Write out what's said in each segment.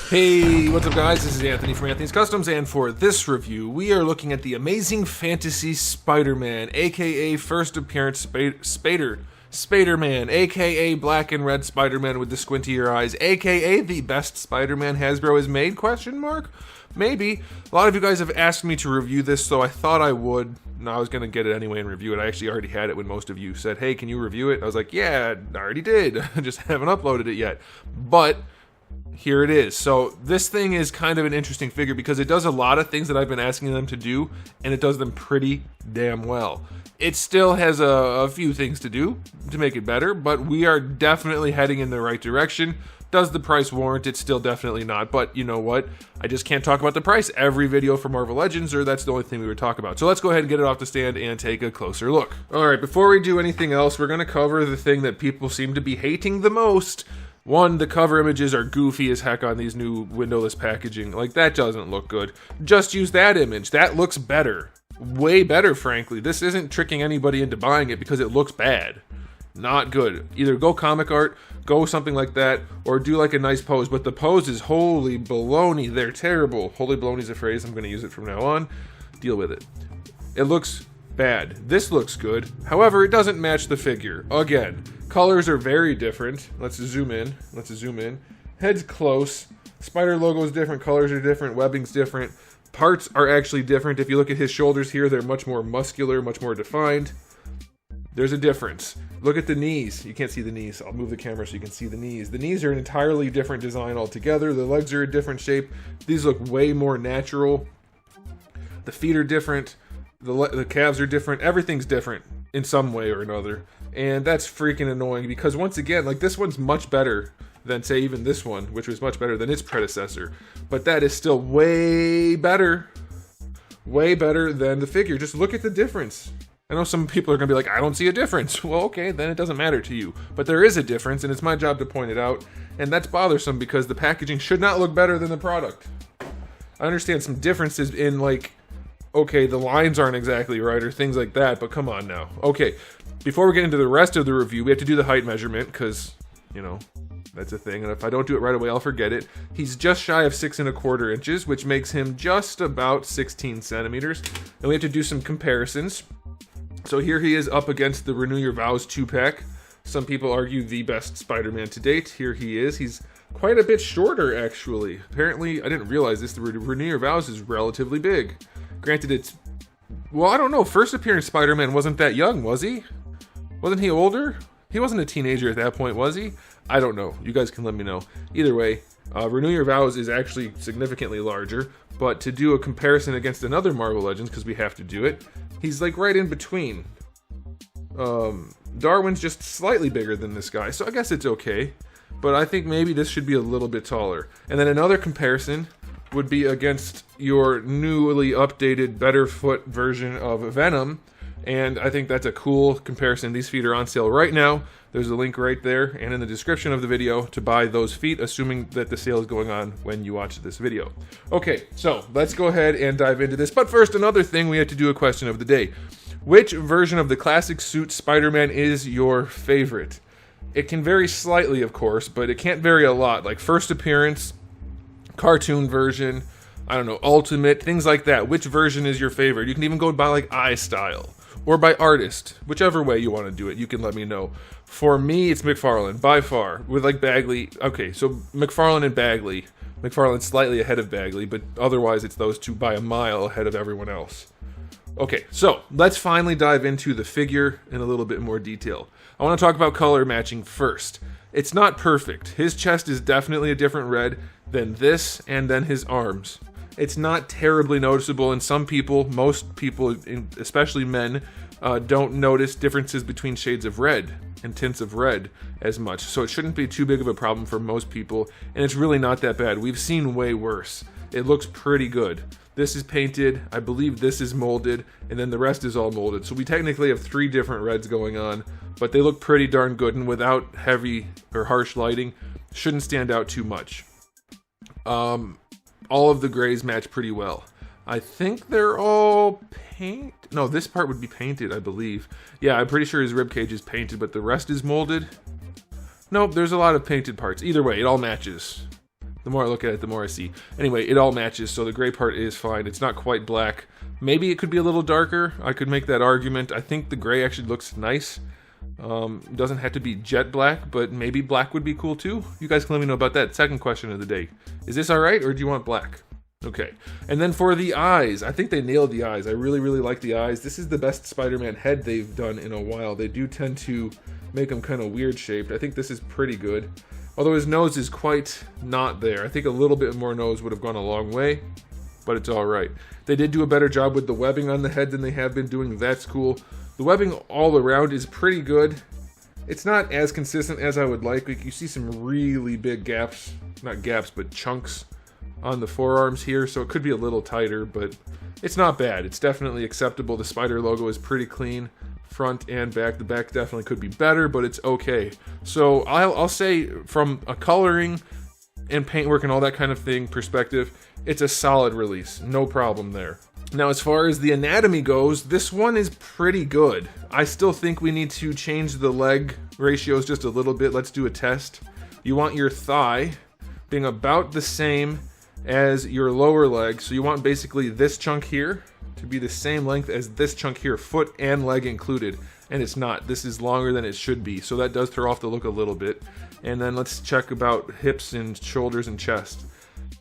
Hey, what's up guys? This is Anthony from Anthony's Customs, and for this review, we are looking at the Amazing Fantasy Spider-Man, aka First Appearance Spider-Man, aka Black and Red Spider-Man with the squintier eyes, aka the best Spider-Man Hasbro has made, question mark? Maybe. A lot of you guys have asked me to review this, so I thought I would. No, I was going to get it anyway and review it. I actually already had it when most of you said, hey, can you review it? I was like, yeah, I already did. I just haven't uploaded it yet. But here it is. So this thing is kind of an interesting figure because it does a lot of things that I've been asking them to do, and it does them pretty damn well. It still has a few things to do to make it better, but we are definitely heading in the right direction. Does the price warrant it? Still definitely not, but you know what? I just can't talk about the price every video for Marvel Legends, or that's the only thing we would talk about. So let's go ahead and get it off the stand and take a closer look. Alright, before we do anything else, we're going to cover the thing that people seem to be hating the most. One, the cover images are goofy as heck on these new windowless packaging. Like, that doesn't look good. Just use that image. That looks better. Way better, frankly. This isn't tricking anybody into buying it because it looks bad. Not good. Either go comic art, go something like that, or do like a nice pose. But the pose is holy baloney. They're terrible. Holy baloney is a phrase. I'm going to use it from now on. Deal with it. It looks bad. This looks good. However, it doesn't match the figure. Again, colors are very different. Let's zoom in. Head's close. Spider logo is different. Colors are different. Webbing's different. Parts are actually different. If you look at his shoulders here, they're much more muscular, much more defined. There's a difference. Look at the knees. You can't see the knees. I'll move the camera so you can see the knees. The knees are an entirely different design altogether. The legs are a different shape. These look way more natural. The feet are different. The calves are different. Everything's different in some way or another. And that's freaking annoying because, once again, like, this one's much better than, say, even this one, which was much better than its predecessor. But that is still way better than the figure. Just look at the difference. I know some people are going to be like, I don't see a difference. Well, okay, then it doesn't matter to you. But there is a difference, and it's my job to point it out. And that's bothersome because the packaging should not look better than the product. I understand some differences in, like, okay, the lines aren't exactly right or things like that, but come on now. Okay, before we get into the rest of the review, we have to do the height measurement because, you know, that's a thing. And if I don't do it right away, I'll forget it. He's just shy of 6 1/4 inches, which makes him just about 16 centimeters. And we have to do some comparisons. So here he is up against the Renew Your Vows 2-pack. Some people argue the best Spider-Man to date. Here he is. He's quite a bit shorter, actually. Apparently, I didn't realize this. The Renew Your Vows is relatively big. Granted, it's... well, I don't know. First appearance Spider-Man wasn't that young, was he? Wasn't he older? He wasn't a teenager at that point, was he? I don't know. You guys can let me know. Either way, Renew Your Vows is actually significantly larger. But to do a comparison against another Marvel Legends, because we have to do it, he's like right in between. Darwin's just slightly bigger than this guy, so I guess it's okay. But I think maybe this should be a little bit taller. And then another comparison would be against your newly updated, better foot version of Venom. And I think that's a cool comparison. These feet are on sale right now. There's a link right there and in the description of the video to buy those feet, assuming that the sale is going on when you watch this video. Okay, so let's go ahead and dive into this. But first, another thing, we have to do a question of the day. Which version of the classic suit Spider-Man is your favorite? It can vary slightly, of course, but it can't vary a lot. Like first appearance, cartoon version, I don't know, ultimate, things like that. Which version is your favorite? You can even go by like eye style or by artist, whichever way you want to do it. You can let me know. For me, it's McFarlane by far, with like Bagley. Okay, so McFarlane and Bagley. McFarlane's slightly ahead of Bagley, but otherwise it's those two by a mile ahead of everyone else. Okay, so let's finally dive into the figure in a little bit more detail. I want to talk about color matching first. It's not perfect. His chest is definitely a different red than this and then his arms. It's not terribly noticeable, and some people, most people, especially men, don't notice differences between shades of red and tints of red as much. So it shouldn't be too big of a problem for most people, and it's really not that bad. We've seen way worse. It looks pretty good. This is painted, I believe this is molded, and then the rest is all molded. So we technically have 3 different reds going on, but they look pretty darn good, and without heavy or harsh lighting, shouldn't stand out too much. All of the grays match pretty well. I think they're all paint. No, this part would be painted, I believe. Yeah, I'm pretty sure his ribcage is painted, but the rest is molded. Nope, there's a lot of painted parts. Either way, it all matches. The more I look at it, the more I see. Anyway, it all matches, so the gray part is fine. It's not quite black. Maybe it could be a little darker. I could make that argument. I think the gray actually looks nice. Doesn't have to be jet black, but maybe black would be cool too. You guys can let me know about that. Second question of the day. Is this alright, or do you want black? Okay. And then for the eyes, I think they nailed the eyes. I really, really like the eyes. This is the best Spider-Man head they've done in a while. They do tend to make them kind of weird shaped. I think this is pretty good. Although his nose is quite not there. I think a little bit more nose would have gone a long way, but it's alright. They did do a better job with the webbing on the head than they have been doing. That's cool. The webbing all around is pretty good. It's not as consistent as I would like. Like, you see some really big gaps, not gaps, but chunks on the forearms here, so it could be a little tighter, but it's not bad. It's definitely acceptable. The Spider logo is pretty clean, front and back. The back definitely could be better, but it's okay. So I'll say from a coloring and paintwork and all that kind of thing perspective, it's a solid release. No problem there. Now, as far as the anatomy goes, this one is pretty good. I still think we need to change the leg ratios just a little bit. Let's do a test. You want your thigh being about the same as your lower leg. So you want basically this chunk here to be the same length as this chunk here, foot and leg included. And it's not. This is longer than it should be. So that does throw off the look a little bit. And then let's check about hips and shoulders and chest.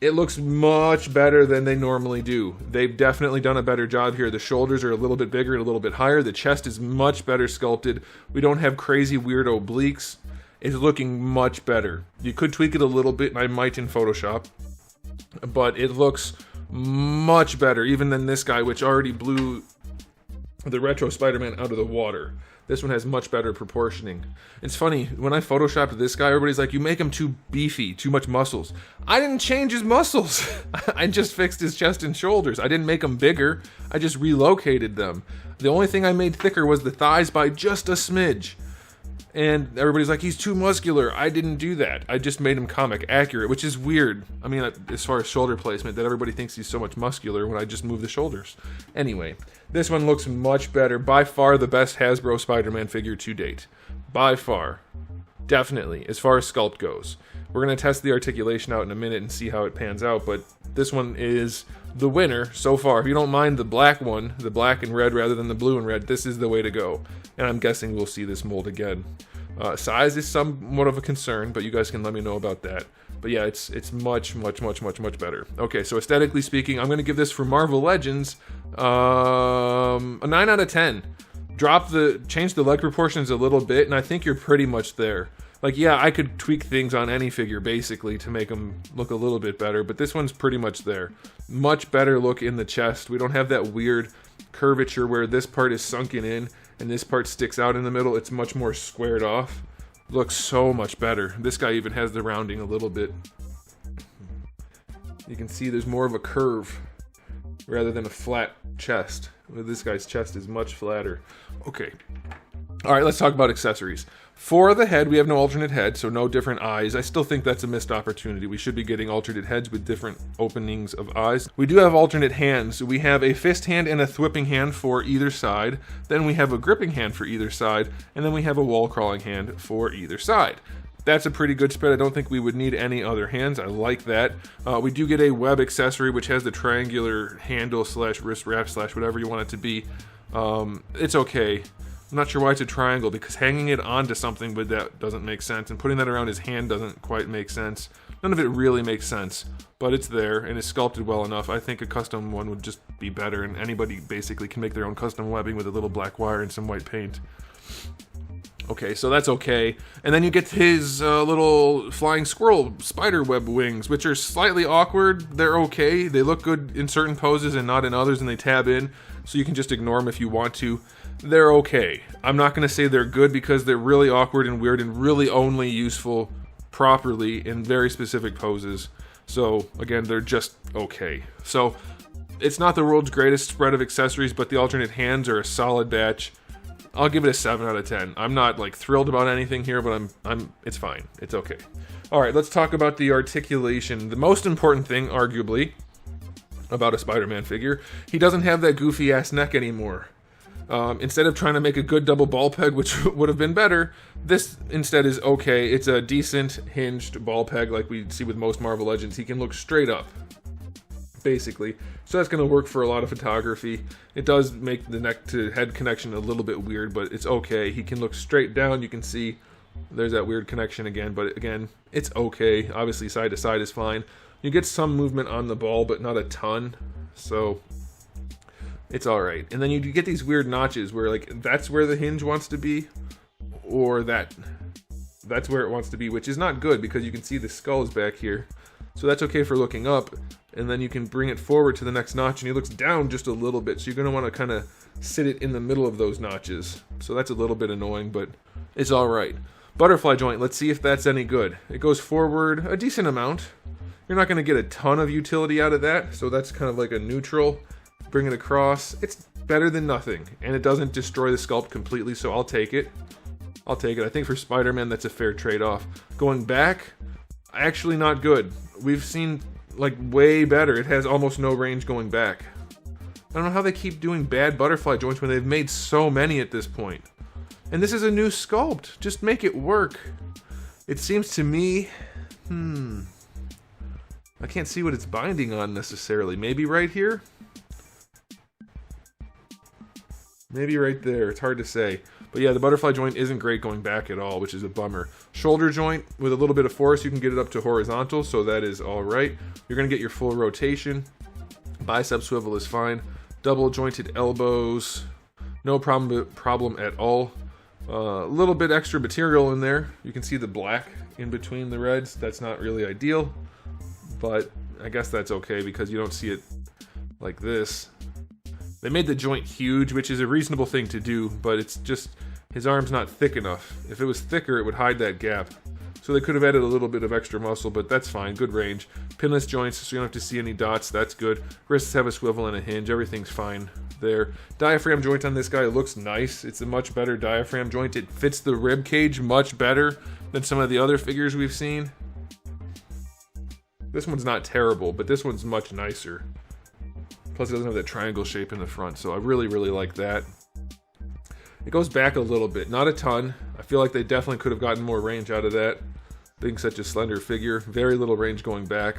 It looks much better than they normally do. They've definitely done a better job here. The shoulders are a little bit bigger and a little bit higher. The chest is much better sculpted. We don't have crazy weird obliques. It's looking much better. You could tweak it a little bit, and I might in Photoshop, but it looks much better even than this guy, which already blew the retro Spider-Man out of the water. This one has much better proportioning. It's funny, when I photoshopped this guy, everybody's like, you make him too beefy, too much muscles. I didn't change his muscles. I just fixed his chest and shoulders. I didn't make them bigger. I just relocated them. The only thing I made thicker was the thighs by just a smidge. And everybody's like, he's too muscular. I didn't do that. I just made him comic accurate, which is weird. I mean, as far as shoulder placement, that everybody thinks he's so much muscular when I just move the shoulders. Anyway, this one looks much better. By far the best Hasbro Spider-Man figure to date. By far. Definitely, as far as sculpt goes. We're going to test the articulation out in a minute and see how it pans out, but this one is the winner so far. If you don't mind the black one, the black and red rather than the blue and red, this is the way to go. And I'm guessing we'll see this mold again. Size is somewhat of a concern, but you guys can let me know about that. But yeah, it's much better. Okay, so aesthetically speaking, I'm going to give this for Marvel Legends a 9 out of 10. Change the leg proportions a little bit, and I think you're pretty much there. Like, yeah, I could tweak things on any figure, basically, to make them look a little bit better, but this one's pretty much there. Much better look in the chest. We don't have that weird curvature where this part is sunken in and this part sticks out in the middle. It's much more squared off. Looks so much better. This guy even has the rounding a little bit. You can see there's more of a curve rather than a flat chest. This guy's chest is much flatter. Okay. Alright, let's talk about accessories. For the head, we have no alternate head, so no different eyes. I still think that's a missed opportunity. We should be getting alternate heads with different openings of eyes. We do have alternate hands. We have a fist hand and a thwipping hand for either side. Then we have a gripping hand for either side. And then we have a wall crawling hand for either side. That's a pretty good spread. I don't think we would need any other hands. I like that. We do get a web accessory, which has the triangular handle slash wrist wrap slash whatever you want it to be. It's okay. I'm not sure why it's a triangle, because hanging it onto something with that doesn't make sense, and putting that around his hand doesn't quite make sense. None of it really makes sense, but it's there, and it's sculpted well enough. I think a custom one would just be better, and anybody basically can make their own custom webbing with a little black wire and some white paint. Okay, so that's okay. And then you get his little flying squirrel spider web wings, which are slightly awkward. They're okay. They look good in certain poses and not in others, and they tab in, so you can just ignore them if you want to. They're okay. I'm not going to say they're good because they're really awkward and weird and really only useful properly in very specific poses. So, again, they're just okay. So, it's not the world's greatest spread of accessories, but the alternate hands are a solid batch. I'll give it a 7 out of 10. I'm not like thrilled about anything here, but it's fine. It's okay. All right, let's talk about the articulation. The most important thing, arguably, about a Spider-Man figure, he doesn't have that goofy ass neck anymore. Instead of trying to make a good double ball peg, which would have been better, this instead is okay. It's a decent hinged ball peg like we see with most Marvel Legends. He can look straight up, basically. So that's going to work for a lot of photography. It does make the neck to head connection a little bit weird, but it's okay. He can look straight down. You can see there's that weird connection again, but again, it's okay. Obviously, side to side is fine. You get some movement on the ball, but not a ton. So it's all right. And then you get these weird notches where, like, that's where the hinge wants to be, or that's where it wants to be, which is not good because you can see the skull is back here. So that's okay for looking up, and then you can bring it forward to the next notch, and he looks down just a little bit. So you're going to want to kind of sit it in the middle of those notches. So that's a little bit annoying, but it's all right. Butterfly joint, let's see if that's any good. It goes forward a decent amount. You're not going to get a ton of utility out of that, so that's kind of like a neutral. Bring it across. It's better than nothing, and it doesn't destroy the sculpt completely, so I'll take it. I think for Spider-Man, that's a fair trade-off. Going back, actually not good. We've seen, like, way better. It has almost no range going back. I don't know how they keep doing bad butterfly joints when they've made so many at this point. And this is a new sculpt. Just make it work. It seems to me... I can't see what it's binding on necessarily. Maybe right here? Maybe right there. It's hard to say. But yeah, the butterfly joint isn't great going back at all, which is a bummer. Shoulder joint, with a little bit of force, you can get it up to horizontal, so that is all right. You're going to get your full rotation. Bicep swivel is fine. Double jointed elbows, no problem at all. A little bit extra material in there. You can see the black in between the reds. That's not really ideal, but I guess that's okay because you don't see it like this. They made the joint huge, which is a reasonable thing to do, but it's just his arm's not thick enough. If it was thicker, it would hide that gap. So they could have added a little bit of extra muscle, but that's fine. Good range. Pinless joints, so you don't have to see any dots. That's good. Wrists have a swivel and a hinge. Everything's fine there. Diaphragm joint on this guy looks nice. It's a much better diaphragm joint. It fits the rib cage much better than some of the other figures we've seen. This one's not terrible, but this one's much nicer. Plus, it doesn't have that triangle shape in the front, so I really, really like that. It goes back a little bit, not a ton. I feel like they definitely could have gotten more range out of that, being such a slender figure. Very little range going back,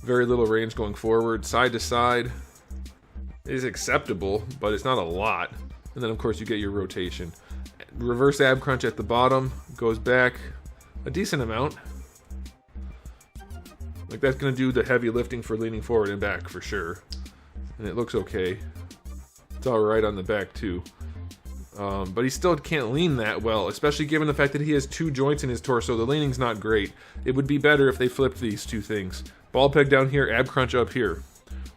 very little range going forward. Side to side is acceptable, but it's not a lot. And then, of course, you get your rotation. Reverse ab crunch at the bottom, goes back a decent amount. Like, that's going to do the heavy lifting for leaning forward and back for sure. And it looks okay. It's alright on the back too. But he still can't lean that well, especially given the fact that he has two joints in his torso. The leaning's not great. It would be better if they flipped these two things. Ball peg down here, ab crunch up here.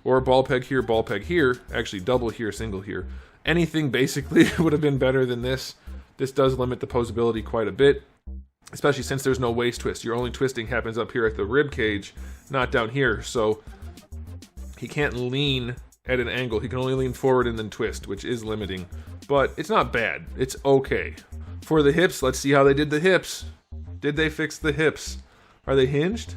Or ball peg here. Actually, double here, single here. Anything basically would have been better than this. This does limit the posability quite a bit, especially since there's no waist twist. Your only twisting happens up here at the rib cage, not down here. So he can't lean at an angle. He can only lean forward and then twist, which is limiting. But it's not bad. It's okay. For the hips, let's see how they did the hips. Did they fix the hips? Are they hinged?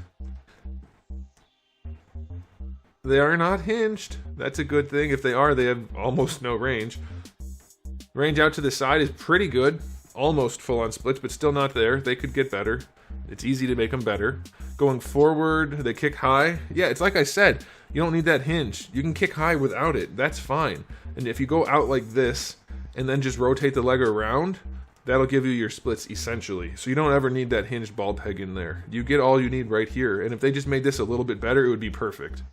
They are not hinged. That's a good thing. If they are, they have almost no range. Range out to the side is pretty good. Almost full on splits, but still not there. They could get better. It's easy to make them better. Going forward, they kick high. Yeah, it's like I said, you don't need that hinge. You can kick high without it. That's fine. And if you go out like this and then just rotate the leg around, that'll give you your splits essentially. So you don't ever need that hinged ball peg in there. You get all you need right here. And if they just made this a little bit better, it would be perfect.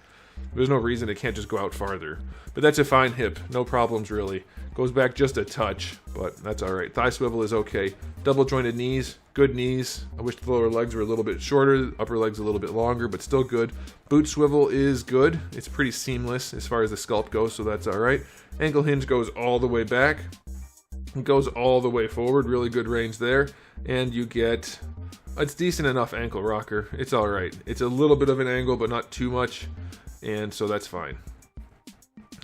There's no reason it can't just go out farther. But that's a fine hip. No problems really. Goes back just a touch, but that's alright. Thigh swivel is okay. Double jointed knees. Good knees. I wish the lower legs were a little bit shorter. Upper legs a little bit longer, but still good. Boot swivel is good. It's pretty seamless as far as the sculpt goes, so that's alright. Ankle hinge goes all the way back. It goes all the way forward. Really good range there. And you get... It's decent enough ankle rocker. It's alright. It's a little bit of an angle, but not too much. And so that's fine.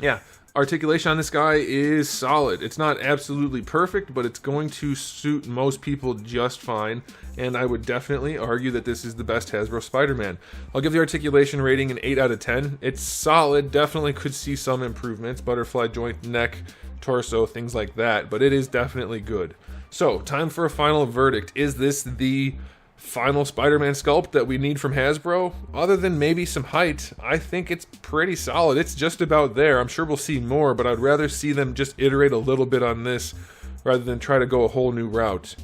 yeah, articulation on this guy is solid. It's not absolutely perfect, but it's going to suit most people just fine, and I would definitely argue that this is the best Hasbro Spider-Man. I'll give the articulation rating an 8 out of 10. It's solid, definitely could see some improvements, butterfly joint, neck, torso, things like that, but it is definitely good. So, time for a final verdict. Is this the final Spider-Man sculpt that we need from Hasbro? Other than maybe some height, I think it's pretty solid. It's just about there. I'm sure we'll see more, but I'd rather see them just iterate a little bit on this rather than try to go a whole new route.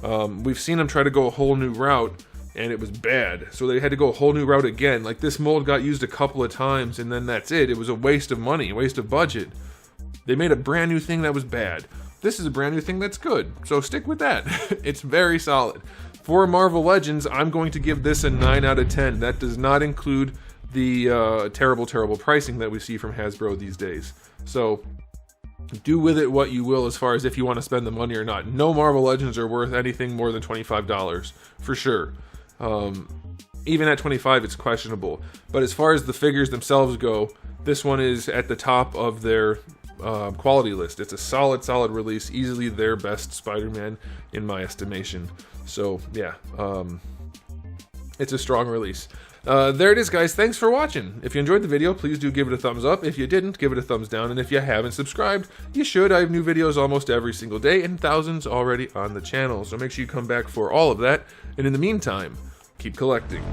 We've seen them try to go a whole new route, and it was bad. So they had to go a whole new route again. Like, this mold got used a couple of times, and then that's it. It was a waste of money, a waste of budget. They made a brand new thing that was bad. This is a brand new thing that's good, so stick with that. It's very solid. For Marvel Legends, I'm going to give this a 9 out of 10. That does not include the terrible, terrible pricing that we see from Hasbro these days. So do with it what you will as far as if you want to spend the money or not. No Marvel Legends are worth anything more than $25, for sure. Even at $25, it's questionable. But as far as the figures themselves go, this one is at the top of their quality list. It's a solid, solid release. Easily their best Spider-Man in my estimation. So yeah, it's a strong release. There it is, guys. Thanks for watching. If you enjoyed the video, please do give it a thumbs up. If you didn't, give it a thumbs down. And if you haven't subscribed, you should. I have new videos almost every single day and thousands already on the channel. So make sure you come back for all of that. And in the meantime, keep collecting.